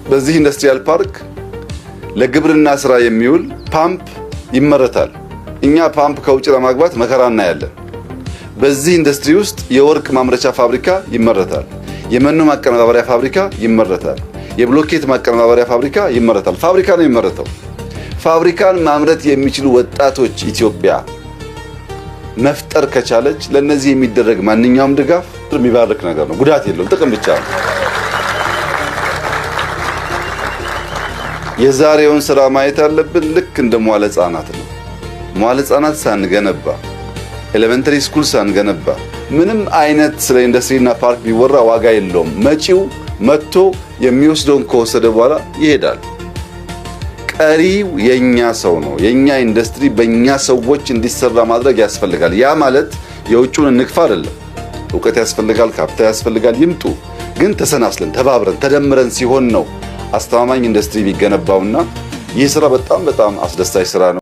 በዚህ ኢንዱስትሪያል ፓርክ ለግብርና ስራ የሚውል ፓምፕ ይመረታል። እኛ ፓምፕ ከውጭ ለማግባት መከራ እናያለን። በዚህ ኢንዱስትሪ ውስጥ የወርቅ ማምረቻ ፋብሪካ ይመረታል። የመኖ ማቀነባበሪያ ፋብሪካ ይመረታል። የብሎኬት ማቀነባበሪያ ፋብሪካ ይመረታል። ፋብሪካ ነው የሚመረተው። ፋብሪካን ማምረት የሚችሉ ወጣቶች ኢትዮጵያ መፍጠር ከቻለች ለነዚህ የሚደረግ ማንኛውም ድጋፍ የሚባርክ ነገር ነው። ጉዳት የለውም፣ ጥቅም ብቻ ነው። የዛሬውን ስራ ማየት ያለብን ልክ እንደ መዋለ ሕፃናት ነው። መዋለ ሕፃናት ሳንገነባ ኤሌመንተሪ ስኩል ሳንገነባ ምንም አይነት ስለ ኢንዱስትሪና ፓርክ ቢወራ ዋጋ የለውም። መጪው መጥቶ የሚወስደውን ከወሰደ በኋላ ይሄዳል። ቀሪው የኛ ሰው ነው። የኛ ኢንዱስትሪ በእኛ ሰዎች እንዲሰራ ማድረግ ያስፈልጋል። ያ ማለት የውጭውን እንግፋ አይደለም። እውቀት ያስፈልጋል፣ ካፒታል ያስፈልጋል። ይምጡ፣ ግን ተሰናስለን ተባብረን ተደምረን ሲሆን ነው አስተማማኝ ኢንዱስትሪ የሚገነባውና ይህ ስራ በጣም አስደሳች ስራ ነው።